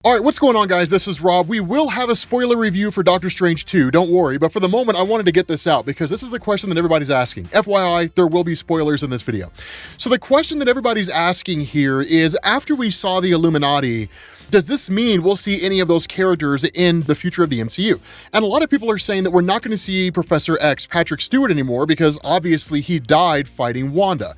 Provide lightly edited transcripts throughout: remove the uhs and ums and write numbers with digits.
Alright, what's going on, guys? This is Rob. We will have a spoiler review for Doctor Strange 2, don't worry, but for the moment I wanted to get this out because this is the question that everybody's asking. FYI, there will be spoilers in this video. So the question that everybody's asking here is, after we saw the Illuminati, does this mean we'll see any of those characters in the future of the MCU? And a lot of people are saying that we're not going to see Professor X, Patrick Stewart, anymore because obviously he died fighting Wanda.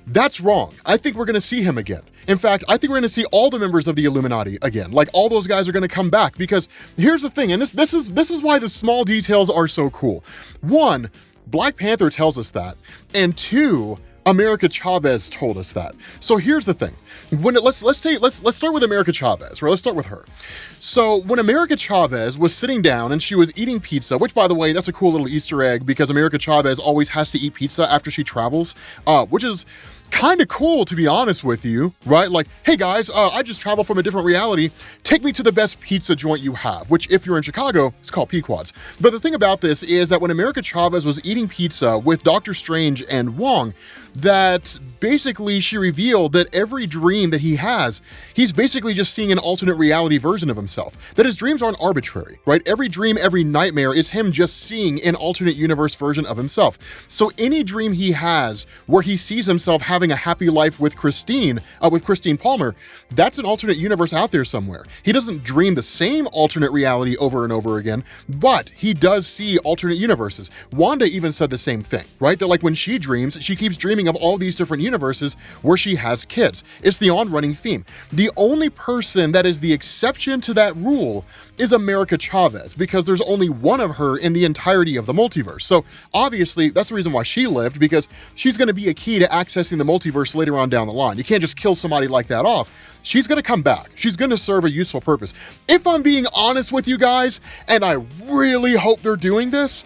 That's wrong. I think we're going to see him again. In fact, I think we're going to see all the members of the Illuminati again. Like, all those guys are going to come back because here's the thing, and this is why the small details are so cool. One, Black Panther tells us that, and two, America Chavez told us that. So here's the thing. Let's start with America Chavez, right? Let's start with her. So when America Chavez was sitting down and she was eating pizza, which, by the way, that's a cool little Easter egg because America Chavez always has to eat pizza after she travels, which is kind of cool, to be honest with you, right? Like, hey guys, I just traveled from a different reality. Take me to the best pizza joint you have, which if you're in Chicago, it's called Pequod's. But the thing about this is that when America Chavez was eating pizza with Doctor Strange and Wong, that basically she revealed that every dream that he has, he's basically just seeing an alternate reality version of himself. That his dreams aren't arbitrary, right? Every dream, every nightmare is him just seeing an alternate universe version of himself. So any dream he has where he sees himself having a happy life with Christine Palmer, that's an alternate universe out there somewhere. He doesn't dream the same alternate reality over and over again, but he does see alternate universes. Wanda even said the same thing, right? That like when she dreams, she keeps dreaming of all these different universes where she has kids. It's the on-running theme. The only person that is the exception to that rule is America Chavez, because there's only one of her in the entirety of the multiverse. So obviously that's the reason why she lived, because she's going to be a key to accessing the multiverse later on down the line. You can't just kill somebody like that off. She's going to come back. She's going to serve a useful purpose. If I'm being honest with you guys, and I really hope they're doing this,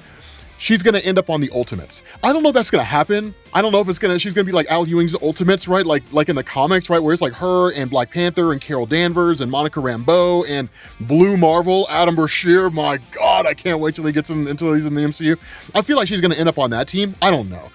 she's going to end up on the Ultimates. I don't know if that's going to happen. I don't know if she's going to be like Al Ewing's Ultimates, right? Like in the comics, right? Where it's like her and Black Panther and Carol Danvers and Monica Rambeau and Blue Marvel, Adam Brashear. My God, I can't wait till he gets until he's in the MCU. I feel like she's going to end up on that team. I don't know.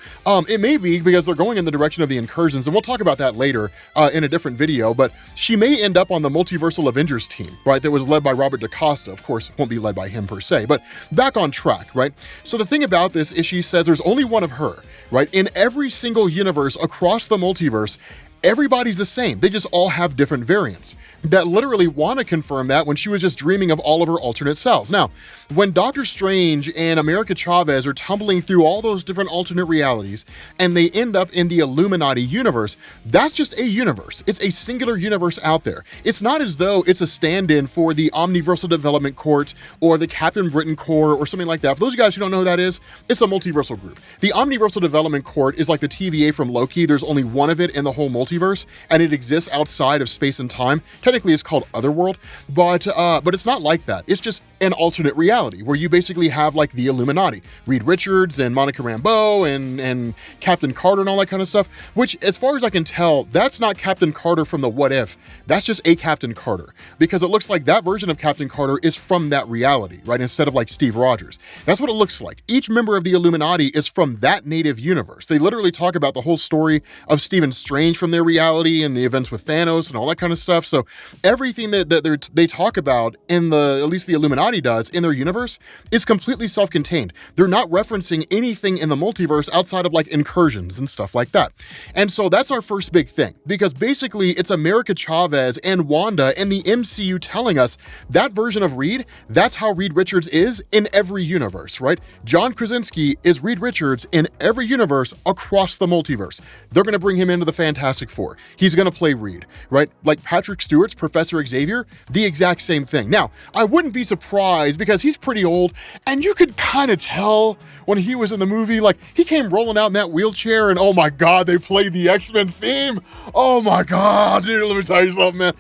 It may be because they're going in the direction of the Incursions, and we'll talk about that later in a different video, but she may end up on the Multiversal Avengers team, right? That was led by Robert DaCosta. Of course, it won't be led by him per se, but back on track, right? So the thing about this is she says there's only one of her, right? In every single universe across the multiverse, everybody's the same. They just all have different variants. That literally Wanda confirmed that when she was just dreaming of all of her alternate selves. Now, when Doctor Strange and America Chavez are tumbling through all those different alternate realities and they end up in the Illuminati universe, that's just a universe. It's a singular universe out there. It's not as though it's a stand-in for the Omniversal Development Court or the Captain Britain Corps or something like that. For those of you guys who don't know who that is, it's a multiversal group. The Omniversal Development Court is like the TVA from Loki. There's only one of it in the whole multiverse, and it exists outside of space and time. Technically it's called Otherworld, but it's not like that. It's just an alternate reality where you basically have like the Illuminati, Reed Richards and Monica Rambeau and Captain Carter and all that kind of stuff, which as far as I can tell, that's not Captain Carter from the What If, that's just a Captain Carter, because it looks like that version of Captain Carter is from that reality, right? Instead of like Steve Rogers. That's what it looks like. Each member of the Illuminati is from that native universe. They literally talk about the whole story of Stephen Strange from their reality and the events with Thanos and all that kind of stuff. So everything that they talk about in at least the Illuminati does in their universe is completely self-contained. They're not referencing anything in the multiverse outside of like incursions and stuff like that. And so that's our first big thing, because basically it's America Chavez and Wanda and the MCU telling us that version of Reed, that's how Reed Richards is in every universe, right? John Krasinski is Reed Richards in every universe across the multiverse. They're going to bring him into the Fantastic Four. He's going to play Reed, right? Like Patrick Stewart's Professor Xavier, the exact same thing. Now, I wouldn't be surprised because he's pretty old, and you could kind of tell when he was in the movie, like he came rolling out in that wheelchair and oh my God, they played the X-Men theme. Oh my God, dude, let me tell you something, man.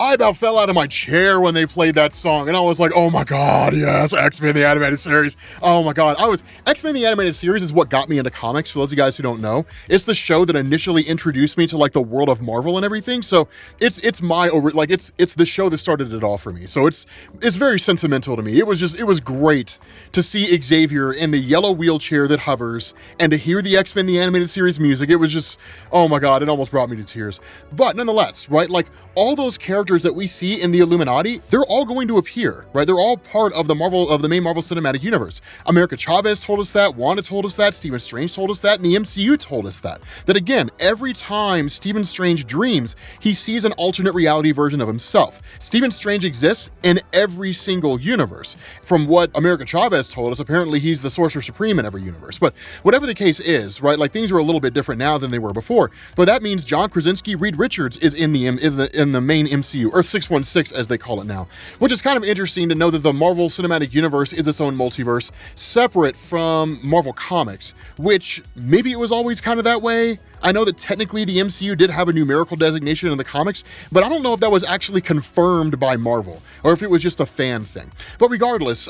I about fell out of my chair when they played that song, and I was like, oh my God, yes, X-Men the Animated Series. Oh my God, X-Men the Animated Series is what got me into comics, for those of you guys who don't know. It's the show that initially introduced me to like the world of Marvel and everything, so it's the show that started it all for me. So it's very sentimental to me. It was great to see Xavier in the yellow wheelchair that hovers, and to hear the X-Men the Animated Series music. It was just, oh my God, it almost brought me to tears. But nonetheless, right, like all those characters characters that we see in the Illuminati, they're all going to appear, right? They're all part of the main Marvel Cinematic Universe. America Chavez told us that, Wanda told us that, Stephen Strange told us that, and the MCU told us that. That again, every time Stephen Strange dreams, he sees an alternate reality version of himself. Stephen Strange exists in every single universe. From what America Chavez told us, apparently he's the Sorcerer Supreme in every universe. But whatever the case is, right, like things are a little bit different now than they were before. But that means John Krasinski, Reed Richards is in the main MCU, or 616 as they call it now, which is kind of interesting to know that the Marvel Cinematic Universe is its own multiverse, separate from Marvel Comics, which maybe it was always kind of that way. I know that technically the MCU did have a numerical designation in the comics, but I don't know if that was actually confirmed by Marvel or if it was just a fan thing. But regardless,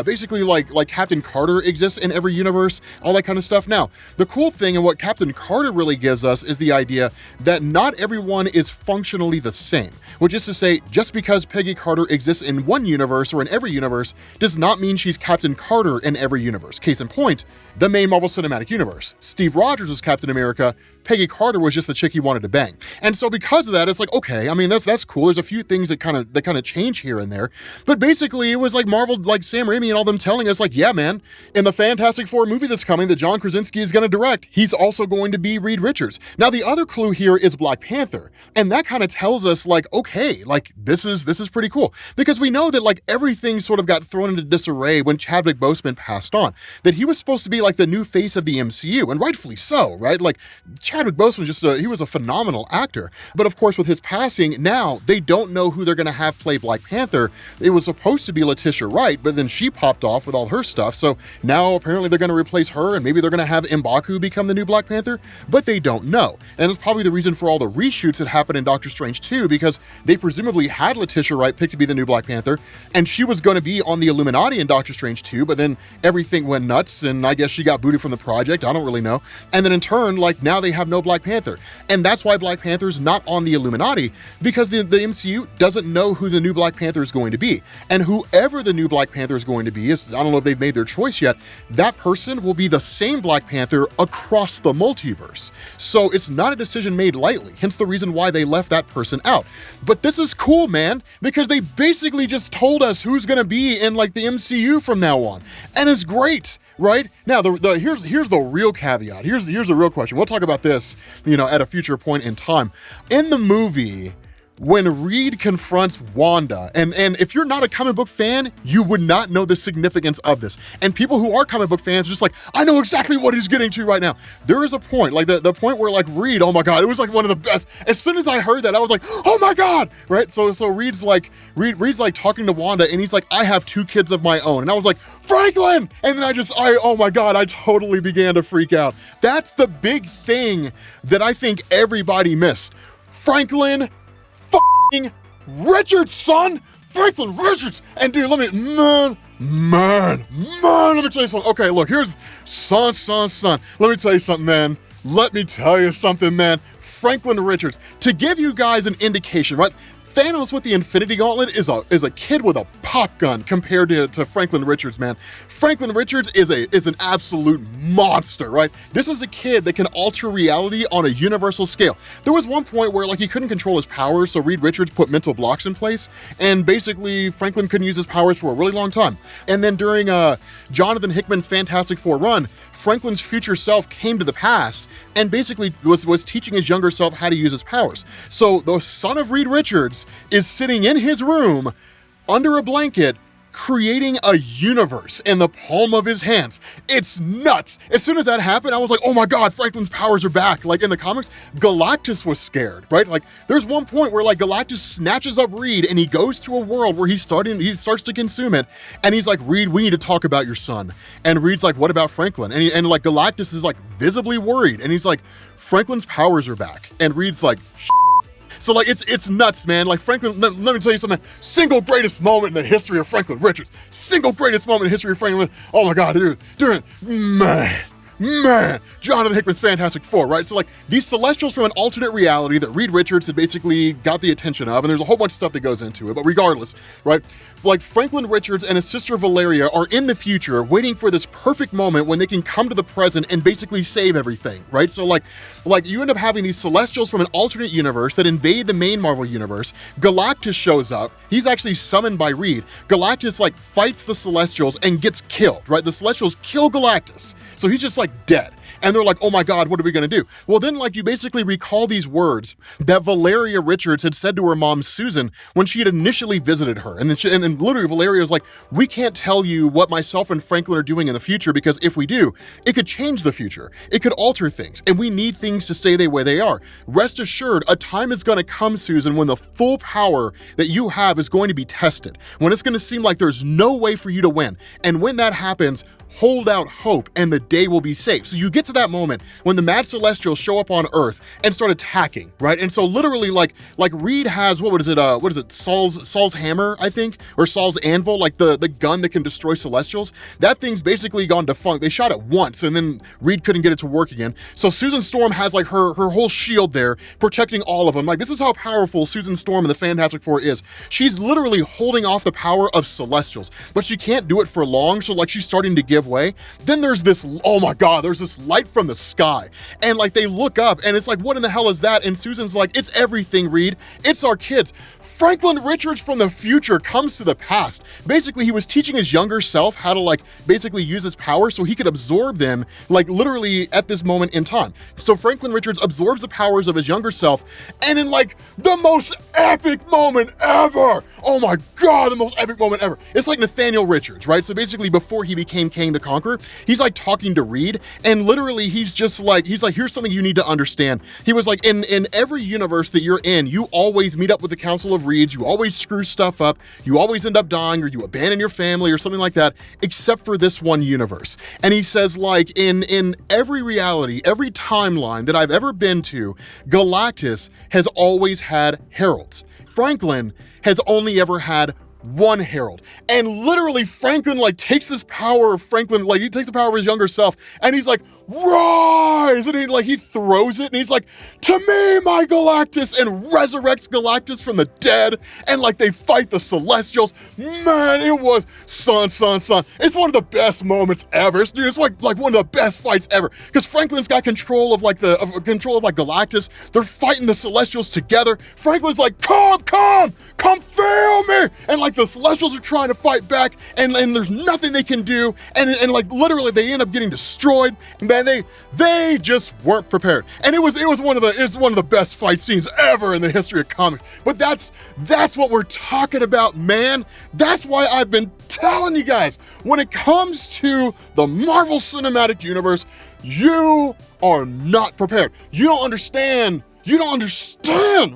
basically like Captain Carter exists in every universe, all that kind of stuff. Now, the cool thing and what Captain Carter really gives us is the idea that not everyone is functionally the same, which is to say, just because Peggy Carter exists in one universe or in every universe does not mean she's Captain Carter in every universe. Case in point, the main Marvel Cinematic Universe. Steve Rogers was Captain America, Peggy Carter was just the chick he wanted to bang. And so because of that, it's like, okay, I mean, that's cool. There's a few things that kind of change here and there. But basically, it was like Marvel, like Sam Raimi and all them telling us, like, yeah, man, in the Fantastic Four movie that's coming that John Krasinski is going to direct, he's also going to be Reed Richards. Now, the other clue here is Black Panther. And that kind of tells us, like, okay, like, this is pretty cool. Because we know that, like, everything sort of got thrown into disarray when Chadwick Boseman passed on. That he was supposed to be, like, the new face of the MCU, and rightfully so, right? Like, Chadwick Boseman he was a phenomenal actor. But of course, with his passing, now they don't know who they're going to have play Black Panther. It was supposed to be Letitia Wright, but then she popped off with all her stuff. So now apparently they're going to replace her, and maybe they're going to have M'Baku become the new Black Panther, but they don't know. And it's probably the reason for all the reshoots that happened in Doctor Strange 2, because they presumably had Letitia Wright picked to be the new Black Panther, and she was going to be on the Illuminati in Doctor Strange 2, but then everything went nuts, and I guess she got booted from the project. I don't really know. And then in turn, like, now they have no Black Panther. And that's why Black Panther's not on the Illuminati, because the MCU doesn't know who the new Black Panther is going to be. And whoever the new Black Panther is going to be, I don't know if they've made their choice yet, that person will be the same Black Panther across the multiverse. So it's not a decision made lightly, hence the reason why they left that person out. But this is cool, man, because they basically just told us who's going to be in, like, the MCU from now on. And it's great, right? Now, here's the real caveat. Here's the real question. We'll talk about this, at a future point in time. In the movie, when Reed confronts Wanda, and if you're not a comic book fan, you would not know the significance of this. And people who are comic book fans are just like, I know exactly what he's getting to right now. There is a point, like the point where, like, Reed, oh my God, it was like one of the best. As soon as I heard that, I was like, oh my God, right? So Reed's like talking to Wanda, and he's like, I have 2 kids of my own. And I was like, Franklin! And then oh my God, I totally began to freak out. That's the big thing that I think everybody missed. Franklin Richards, son! Franklin Richards! And dude, let me tell you something. Okay, look, here's son. Let me tell you something, man. Franklin Richards. To give you guys an indication, right? Thanos with the Infinity Gauntlet is a kid with a pop gun compared to Franklin Richards, man. Franklin Richards is an absolute monster, right? This is a kid that can alter reality on a universal scale. There was one point where, like, he couldn't control his powers, so Reed Richards put mental blocks in place, and basically Franklin couldn't use his powers for a really long time. And then during Jonathan Hickman's Fantastic Four run, Franklin's future self came to the past and basically was teaching his younger self how to use his powers. So the son of Reed Richards is sitting in his room under a blanket creating a universe in the palm of his hands. It's nuts. As soon as that happened, I was like, oh my God, Franklin's powers are back. Like in the comics, Galactus was scared, right? Like there's one point where like Galactus snatches up Reed and he goes to a world where he starts to consume it. And he's like, Reed, we need to talk about your son. And Reed's like, what about Franklin? And like Galactus is like visibly worried. And he's like, Franklin's powers are back. And Reed's like, so like it's nuts, man. Like Franklin, let me tell you something. Single greatest moment in the history of Franklin Richards. Single greatest moment in the history of Franklin. Oh my God, dude, man. man, Jonathan Hickman's Fantastic Four, right? So like these Celestials from an alternate reality that Reed Richards had basically got the attention of, and there's a whole bunch of stuff that goes into it, but regardless, right? Like Franklin Richards and his sister Valeria are in the future waiting for this perfect moment when they can come to the present and basically save everything, right? So like you end up having these Celestials from an alternate universe that invade the main Marvel universe. Galactus shows up. He's actually summoned by Reed. Galactus like fights the Celestials and gets killed, right? The Celestials kill Galactus. So he's just like dead. And they're like, oh my God, what are we gonna do? Well, then like you basically recall these words that Valeria Richards had said to her mom, Susan, when she had initially visited her. And then and literally Valeria was like, we can't tell you what myself and Franklin are doing in the future, because if we do, it could change the future. It could alter things, and we need things to stay the way they are. Rest assured, a time is gonna come, Susan, when the full power that you have is going to be tested, when it's gonna seem like there's no way for you to win. And when that happens, hold out hope and the day will be safe. So you get to that moment when the Mad Celestials show up on Earth and start attacking, right? And so literally like Reed has, what is it, Saul's hammer, I think, or Saul's anvil, like the gun that can destroy Celestials. That thing's basically gone defunct. They shot it once and then Reed couldn't get it to work again. So Susan Storm has like her whole shield there protecting all of them. Like this is how powerful Susan Storm in the Fantastic Four is. She's literally holding off the power of Celestials, but she can't do it for long. So like she's starting to give way. Then there's this, oh my God, there's this light from the sky. And like they look up and it's like, what in the hell is that? And Susan's like, it's everything, Reed. It's our kids. Franklin Richards from the future comes to the past. Basically, he was teaching his younger self how to like basically use his power so he could absorb them like literally at this moment in time. So Franklin Richards absorbs the powers of his younger self, and in like the most epic moment ever. Oh my God, the most epic moment ever. It's like Nathaniel Richards, right? So basically before he became Kang the Conqueror, he's like talking to Reed, and literally he's like, here's something you need to understand. He was like, in every universe that you're in, you always meet up with the Council of Reeds, you always screw stuff up, you always end up dying, or you abandon your family or something like that, except for this one universe. And he says like, in every reality, every timeline that I've ever been to, Galactus has always had heralds. Franklin has only ever had one herald. And literally Franklin like takes this power of Franklin, like he takes the power of his younger self, and he's like, rise! And he throws it, and he's like, to me, my Galactus, and resurrects Galactus from the dead, and like they fight the Celestials. Man, it was son. It's one of the best moments ever. It's like one of the best fights ever, because Franklin's got control of Galactus. They're fighting the Celestials together. Franklin's like, come feel me! And like the Celestials are trying to fight back, and there's nothing they can do, and like literally they end up getting destroyed. Man, they just weren't prepared, and it was one of the best fight scenes ever in the history of comics. But that's what we're talking about, man. That's why I've been telling you guys, when it comes to the Marvel Cinematic Universe, you are not prepared. You don't understand,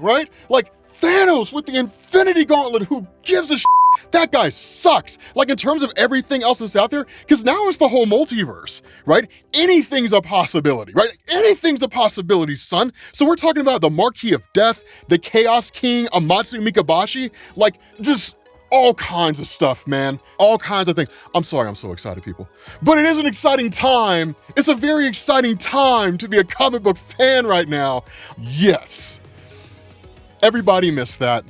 right? Like Thanos with the Infinity Gauntlet, who gives a shit? That guy sucks. Like in terms of everything else that's out there, because now it's the whole multiverse, right? Anything's a possibility, right? Anything's a possibility, son. So we're talking about the Marquis of Death, the Chaos King, Amatsu Mikabashi, like just all kinds of stuff, man. All kinds of things. I'm sorry, I'm so excited, people. But it is an exciting time. It's a very exciting time to be a comic book fan right now. Yes. Everybody missed that.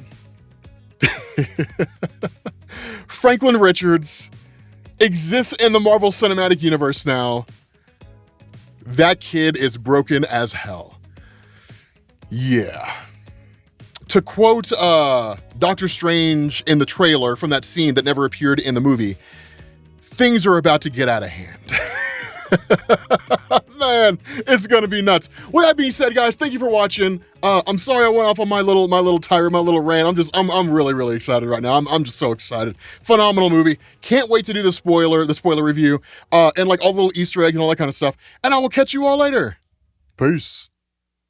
Franklin Richards exists in the Marvel Cinematic Universe now. That kid is broken as hell. Yeah. To quote Doctor Strange in the trailer from that scene that never appeared in the movie, things are about to get out of hand. Man, it's gonna be nuts. With that being said, guys, thank you for watching. I'm sorry I went off on my little tirade, my little rant. I'm really excited right now. I'm just so excited. Phenomenal movie. Can't wait to do the spoiler review, and like all the little Easter eggs and all that kind of stuff. And I will catch you all later. Peace.